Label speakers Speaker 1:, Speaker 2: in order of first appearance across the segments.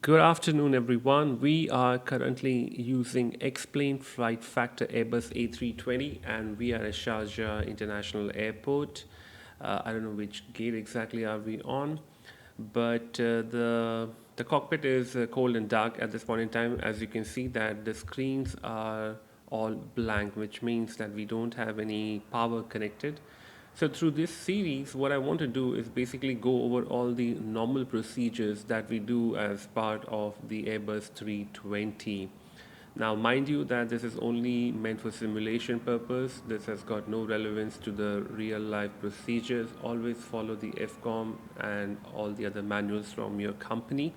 Speaker 1: Good afternoon, everyone. We are currently using Explain Flight Factor Airbus A320, and we are at Sharjah International Airport. I don't know which gate exactly are we on, but the cockpit is cold and dark at this point in time. As you can see, that the screens are all blank, which means that we don't have any power connected. So through this series, what I want to do is basically go over all the normal procedures that we do as part of the Airbus 320. Now, mind you that this is only meant for simulation purpose. This has got no relevance to the real life procedures. Always follow the FCOM and all the other manuals from your company.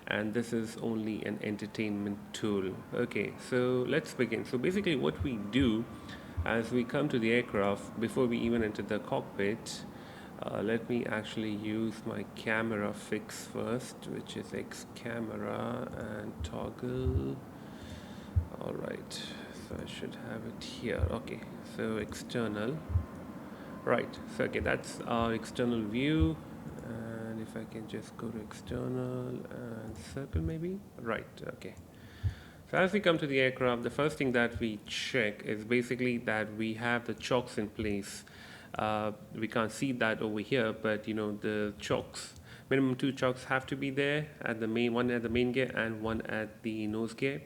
Speaker 1: And this is only an entertainment tool. Okay, so let's begin. So basically what we do as we come to the aircraft, before we even enter the cockpit, let me actually use my camera fix first, which is X camera and toggle. All right, so I should have it here. Okay, so external. Right, so okay, that's our external view. And if I can just go to external and circle maybe. Right, okay. So as we come to the aircraft, the first thing that we check is basically that we have the chocks in place. We can't see that over here, but the chocks, minimum two chocks have to be there at the main one at the main gear and one at the nose gear.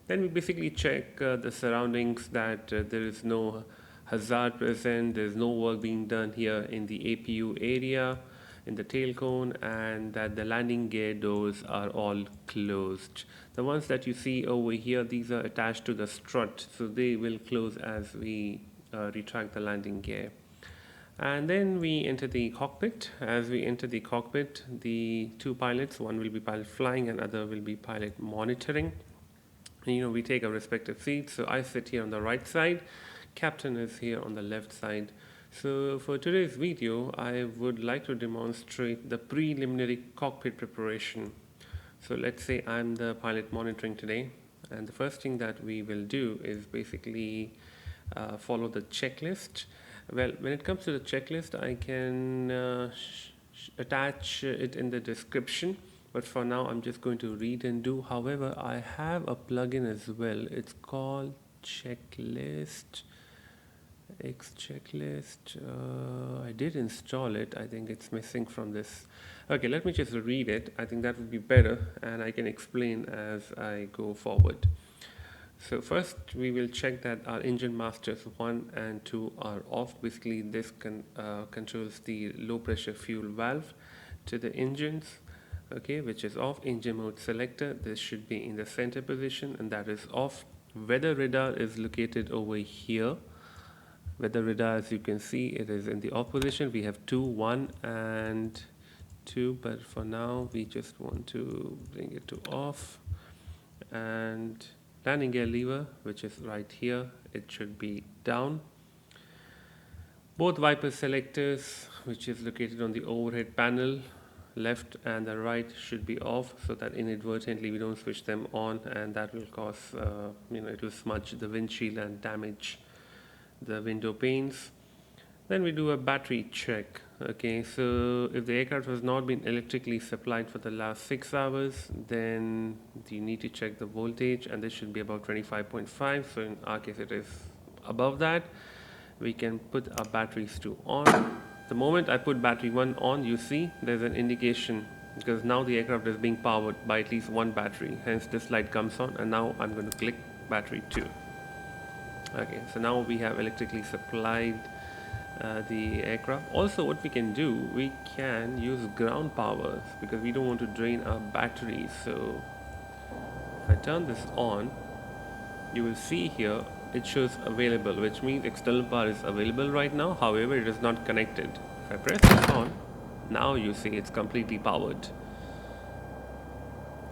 Speaker 1: Then we basically check the surroundings that there is no hazard present, there's no work being done here in the APU area, in the tail cone, and that the landing gear doors are all closed. The ones that you see over here, these are attached to the strut, so they will close as we retract the landing gear. And then we enter the cockpit. As we enter the cockpit, the two pilots, one will be pilot flying and other will be pilot monitoring. We take our respective seats. So I sit here on the right side, captain is here on the left side. So for today's video, I would like to demonstrate the preliminary cockpit preparation. So let's say I'm the pilot monitoring today, and the first thing that we will do is basically follow the checklist. Well, when it comes to the checklist, I can attach it in the description, but for now I'm just going to read and do. However, I have a plugin as well. It's called Checklist. X checklist. I did install it. I think it's missing from this. Okay, let me just read it. I think that would be better, and I can explain as I go forward. So first we will check that our engine masters 1 and 2 are off. Basically this controls the low pressure fuel valve to the engines, okay, which is off. Engine mode selector, this should be in the center position, and that is off. Weather radar is located over here. Weather radar, as you can see, it is in the off position. We have 2, 1 and 2, but for now we just want to bring it to off. And landing gear lever, which is right here, it should be down. Both wiper selectors, which is located on the overhead panel, left and the right, should be off, so that inadvertently we don't switch them on, and that will cause it will smudge the windshield and damage the window panes. Then we do a battery check. Okay, so if the aircraft has not been electrically supplied for the last 6 hours, then you need to check the voltage, and this should be about 25.5. So in our case it is above that. We can put our batteries to on. The moment I put battery 1 on, you see there's an indication, because now the aircraft is being powered by at least one battery, hence this light comes on, and now I'm going to click battery 2. Okay, so now we have electrically supplied the aircraft. Also, what we can do, we can use ground power, because we don't want to drain our batteries. So if I turn this on, you will see here it shows available, which means external power is available right now. However, it is not connected. If I press this on, now you see it's completely powered,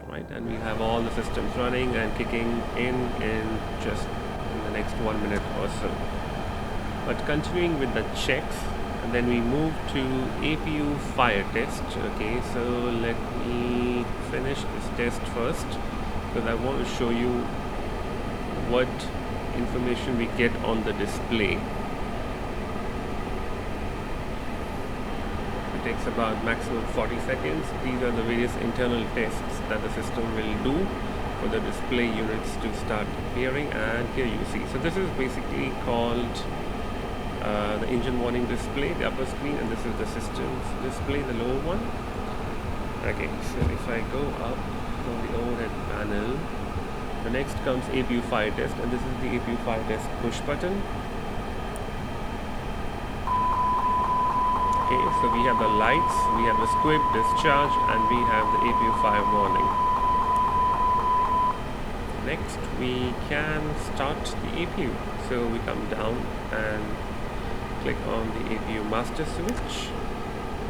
Speaker 1: right? And we have all the systems running and kicking in just in the next 1 minute or so. But continuing with the checks, and then we move to APU fire test. Okay, so let me finish this test first, because I want to show you what information we get on the display. takes about maximum 40 seconds. These are the various internal tests that the system will do for the display units to start appearing, and here you see. So this is basically called the engine warning display, the upper screen, and this is the systems display, the lower one. Okay, so if I go up on the overhead panel, the next comes APU fire test, and this is the APU fire test push button. Okay, so we have the lights, we have the squib discharge, and we have the APU fire warning. Next, we can start the APU. So we come down and click on the APU master switch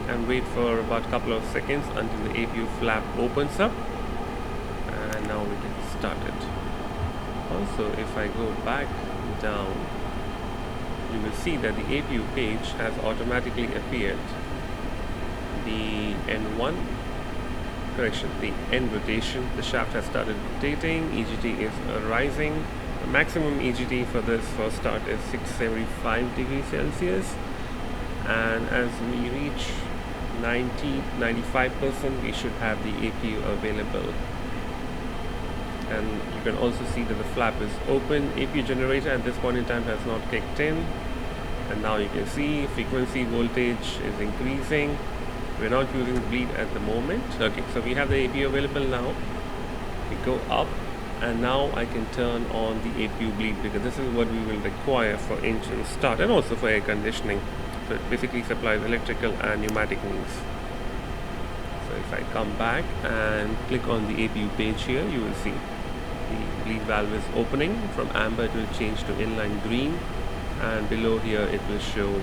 Speaker 1: and wait for about a couple of seconds until the APU flap opens up, and now we get started. Also, if I go back down, you will see that the APU page has automatically appeared. The N1 correction, the end rotation, the shaft has started rotating, EGT is rising. The maximum EGT for this first start is 675 degrees Celsius, and as we reach 90-95%, we should have the APU available. And you can also see that the flap is open. APU generator at this point in time has not kicked in, and now you can see frequency voltage is increasing. We're not using bleed at the moment. Okay, so we have the APU available now. We go up, and now I can turn on the APU bleed, because this is what we will require for engine start and also for air conditioning. So it basically supplies electrical and pneumatic needs. So if I come back and click on the APU page here, you will see the bleed valve is opening. From amber it will change to inline green, and below here it will show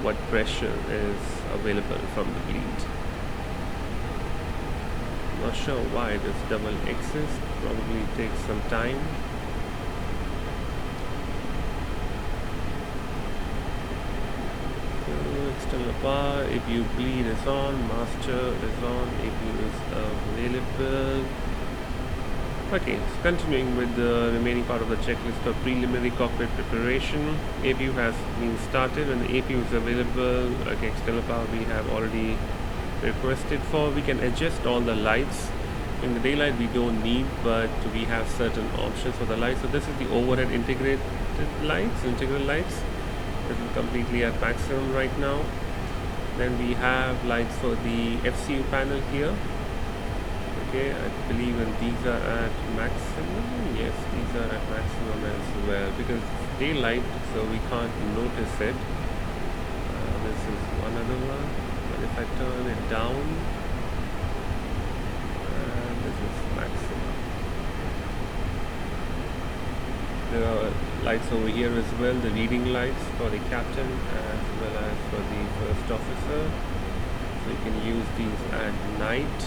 Speaker 1: what pressure is available from the bleed. Not sure why this double exists, probably takes some time. So external power, APU bleed is on, master is on, APU is available. Okay, so continuing with the remaining part of the checklist of preliminary cockpit preparation. APU has been started, and the APU is available. Okay, external power we have already requested for. We can adjust all the lights. In the daylight we don't need, but we have certain options for the lights. So this is the overhead integrated lights, integral lights. This is completely at maximum right now. Then we have lights for the FCU panel here. Okay, I believe these are at maximum. Yes, these are at maximum as well, because it's daylight, so we can't notice it. This is one other one, but if I turn it down, this is maximum. There are lights over here as well, the reading lights for the captain as well as for the first officer. So you can use these at night.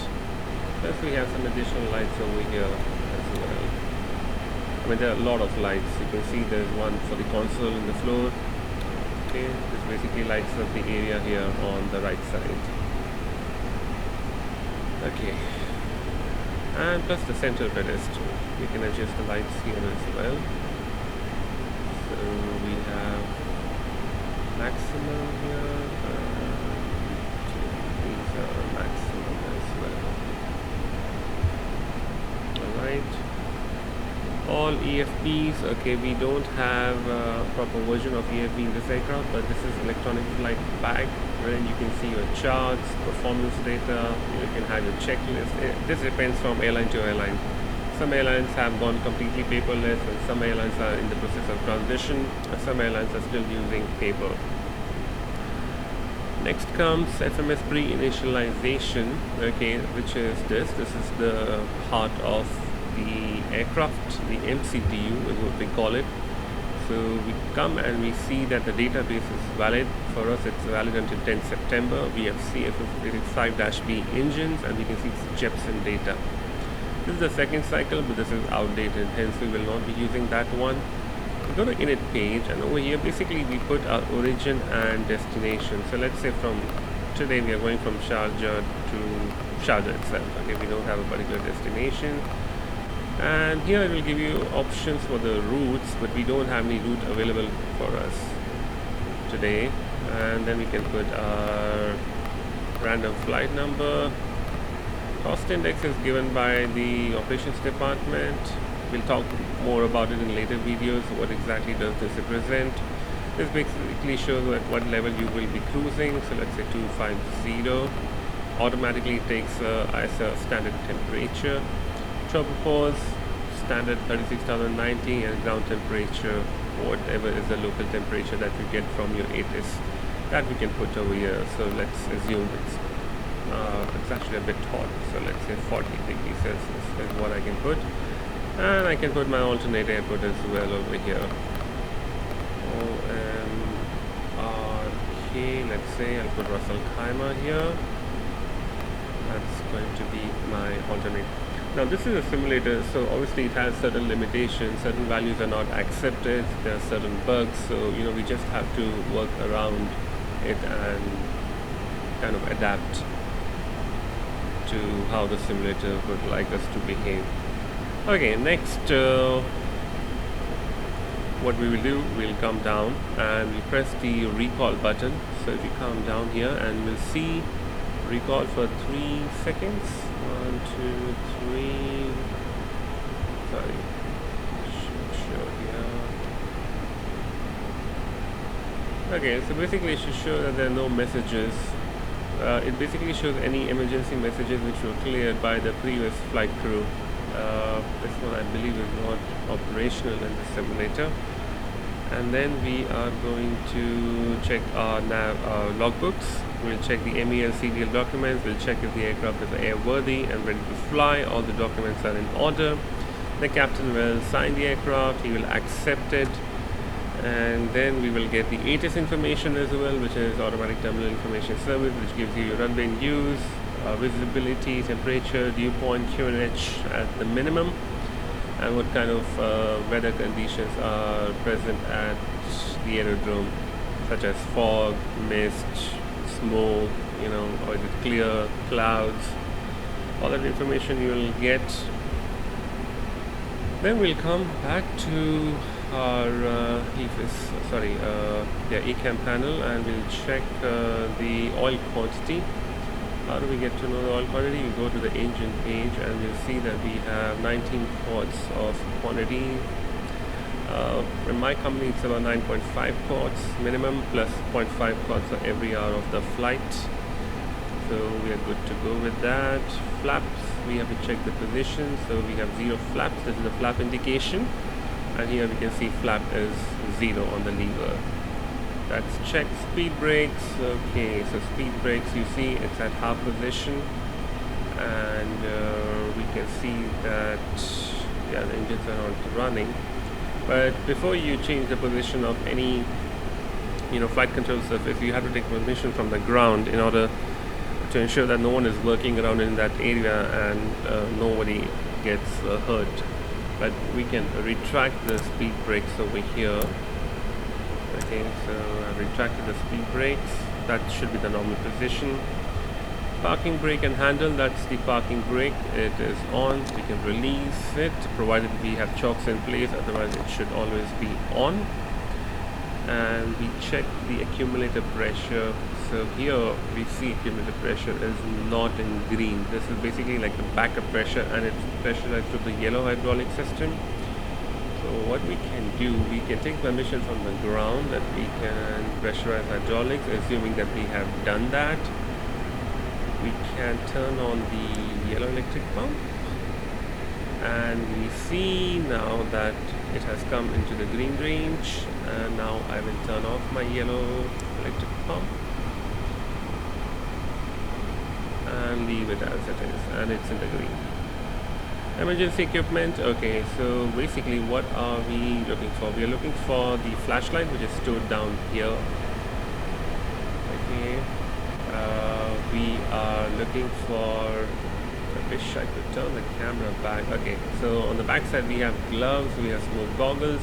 Speaker 1: Plus we have some additional lights over here as well. I mean, there are a lot of lights. You can see there's one for the console in the floor. Okay, this basically lights up the area here on the right side. Okay, and plus the center pedestal. We can adjust the lights here as well. So we have maximum here, these are maximum as well. Alright, all EFBs. Okay, we don't have a proper version of EFB in this aircraft, but this is electronic flight bag, wherein you can see your charts, performance data, you can have your checklist. This depends from airline to airline. Some airlines have gone completely paperless, and some airlines are in the process of transition, and some airlines are still using paper. Next comes FMS pre-initialization, okay, which is this. This is the heart of the aircraft, the MCTU is what we call it. So we come and we see that the database is valid. For us it's valid until 10th September. We have CF5-B engines, and we can see it's Jepson data. This is the second cycle, but this is outdated, hence we will not be using that one. We go to init page, and over here basically we put our origin and destination. So let's say from today we are going from Sharjah to Sharjah itself. Okay, we don't have a particular destination. And here it will give you options for the routes, but we don't have any route available for us today. And then we can put our random flight number. Cost index is given by the operations department. We'll talk more about it in later videos. What exactly does this represent? This basically shows at what level you will be cruising. So let's say 250. Automatically it takes ISO standard temperature. Turbopause standard 36,090, and ground temperature, whatever is the local temperature that you get from your ATIS, that we can put over here. So let's assume it's actually a bit hot, so let's say 40 degrees Celsius is what I can put, and I can put my alternate airport as well over here. Okay, let's say I'll put Russell Khmer here. That's going to be my alternate. Now this is a simulator, so obviously it has certain limitations. Certain values are not accepted. There are certain bugs, so we just have to work around it and kind of adapt to how the simulator would like us to behave. Okay, next what we will do, we'll come down and we press the recall button. So if you come down here and we'll see recall for 3 seconds. 1, 2, 3. Sorry, show here. Okay, so basically it should show that there are no messages. It basically shows any emergency messages which were cleared by the previous flight crew. This one I believe is not operational in the simulator. And then we are going to check our logbooks. We'll check the MEL CDL documents. We'll check if the aircraft is airworthy and ready to fly. All the documents are in order. The captain will sign the aircraft. He will accept it. And then we will get the ATIS information as well, which is Automatic Terminal Information Service, which gives you your runway in use, visibility, temperature, dew point, QNH at the minimum, and what kind of weather conditions are present at the aerodrome, such as fog, mist, smoke, or is it clear, clouds. All that information you will get. Then we'll come back to our ECAM panel, and we'll check the oil quantity. How do we get to know the oil quantity? We go to the engine page and we'll see that we have 19 quarts of quantity. In my company it's about 9.5 quarts minimum plus 0.5 quarts for every hour of the flight. So we are good to go with that. Flaps, we have to check the position. So we have 0 flaps, this is the flap indication. And here we can see flap is 0 on the lever. That's check. Speed brakes. Okay, so speed brakes, you see it's at half position, and we can see that the engines are not running. But before you change the position of any flight control surface, you have to take permission from the ground in order to ensure that no one is working around in that area and nobody gets hurt. But we can retract the speed brakes over here. Okay, so I've retracted the speed brakes. That should be the normal position. Parking brake and handle, that's the parking brake. It is on. We can release it provided we have chocks in place, otherwise it should always be on. And we check the accumulator pressure. So here we see accumulator pressure is not in green. This is basically like the backup pressure, and it's pressurized through the yellow hydraulic system. So what we can do, we can take permission from the ground that we can pressurize hydraulics. Assuming that we have done that, we can turn on the yellow electric pump, and we see now that it has come into the green range. And now I will turn off my yellow electric pump and leave it as it is, and it's in the green. Emergency equipment. Okay, so basically what are we looking for? We are looking for the flashlight, which is stored down here. Okay, we are looking for, I wish I could turn the camera back. Okay, so on the back side we have gloves, we have smoke goggles,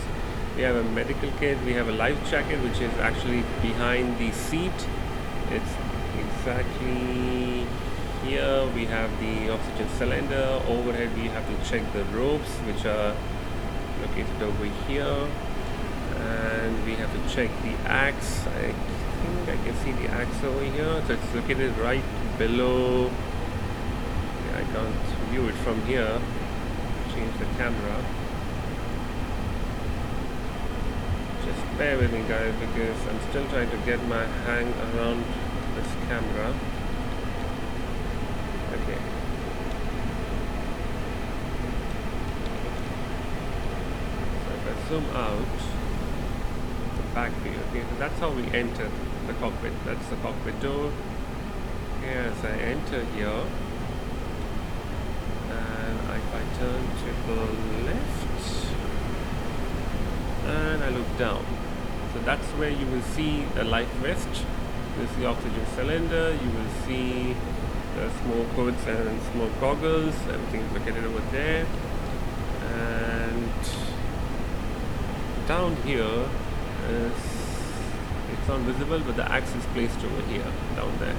Speaker 1: we have a medical kit, we have a life jacket which is actually behind the seat. It's exactly here. We have the oxygen cylinder. Overhead we have to check the ropes which are located over here, and we have to check the axe. I think I can see the axe over here. So it's located right below. Yeah, I can't view it from here. Change the camera. Just bear with me, guys, because I'm still trying to get my hang around this camera. Okay. So if I zoom out, the back view. Okay, so that's how we enter the cockpit. That's the cockpit door. Okay, as I enter here, and if I turn to the left, and I look down, so that's where you will see the life vest. This is the oxygen cylinder. You will see the smoke hoods and smoke goggles. Everything is located over there. And down here it's not visible, but the axe is placed over here, down there.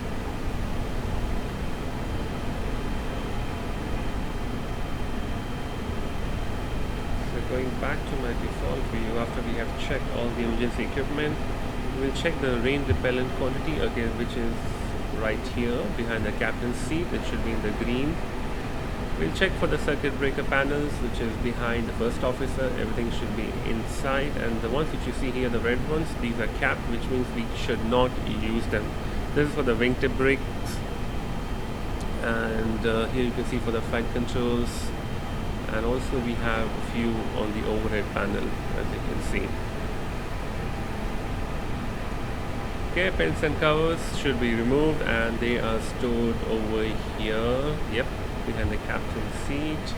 Speaker 1: Going back to my default view, after we have checked all the emergency equipment, we'll check the rain repellent quantity, okay, which is right here behind the captain's seat. It should be in the green. We'll check for the circuit breaker panels, which is behind the first officer. Everything should be inside, and the ones which you see here, the red ones, these are capped, which means we should not use them. This is for the wingtip brakes, and here you can see for the flight controls. And also we have a few on the overhead panel, as you can see. Okay, pens and covers should be removed, and they are stored over here. Yep, behind the captain's seat.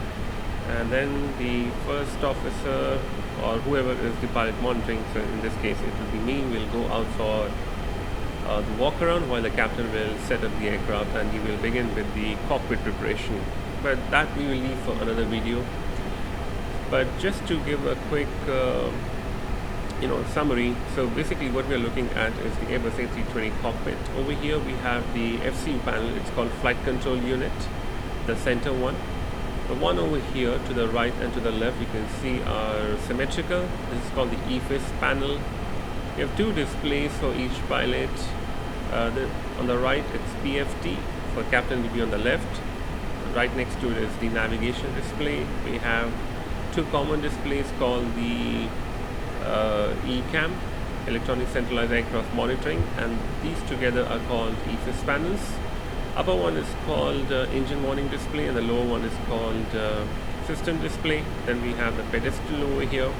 Speaker 1: And then the first officer, or whoever is the pilot monitoring, so in this case it will be me, will go out for the walk around, while the captain will set up the aircraft and he will begin with the cockpit preparation. But that we will leave for another video. But just to give a quick summary, so basically what we are looking at is the Airbus A320 cockpit. Over here we have the FCU panel. It's called flight control unit, the center one. The one over here to the right and to the left you can see are symmetrical. This is called the EFIS panel. You have two displays for each pilot. On the right it's PFT, for captain will be on the left. Right next to it is the navigation display. We have two common displays called the ECAM, Electronic Centralized Aircraft Monitoring, and these together are called EFIS panels. Upper one is called engine warning display, and the lower one is called system display. Then we have the pedestal over here.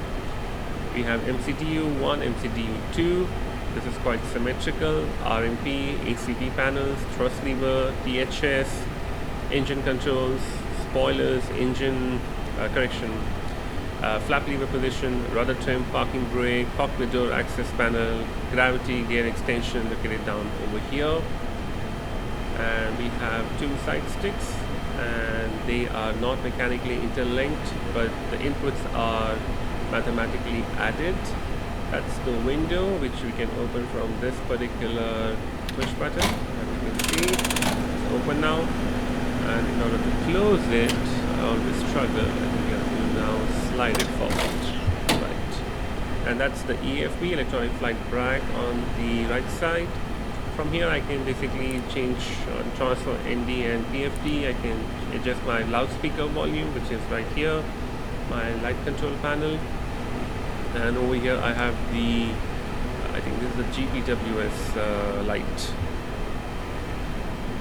Speaker 1: We have MCTU 1, MCTU 2. This is quite symmetrical. RMP, ACP panels, thrust lever, THS, engine controls, spoilers, engine flap lever position, rudder trim, parking brake, cockpit door access panel, gravity, gear extension located down over here. And we have two side sticks, and they are not mechanically interlinked, but the inputs are mathematically added. That's the window which we can open from this particular push button. As you can see, it's open now. And in order to close it, I always struggle. I think we have to now slide it forward. Right. And that's the EFB, electronic flight brake, on the right side. From here I can basically change transfer ND and PFD. I can adjust my loudspeaker volume, which is right here, my light control panel. And over here I have the, I think this is the GPWS light.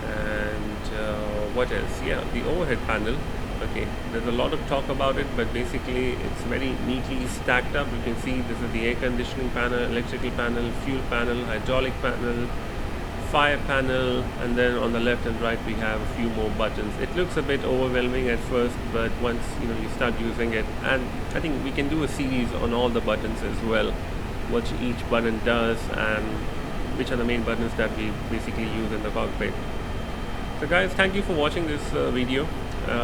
Speaker 1: And what else? Yeah, the overhead panel. Okay, there's a lot of talk about it, but basically it's very neatly stacked up. You can see this is the air conditioning panel, electrical panel, fuel panel, hydraulic panel, fire panel, and then on the left and right we have a few more buttons. It looks a bit overwhelming at first, but once you start using it, and I think we can do a series on all the buttons as well, what each button does and which are the main buttons that we basically use in the cockpit. So guys, thank you for watching this video.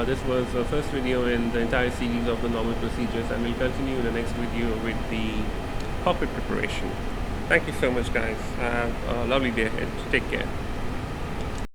Speaker 1: This was the first video in the entire series of the normal procedures, and we'll continue in the next video with the cockpit preparation. Thank you so much guys. Have a lovely day ahead. Take care.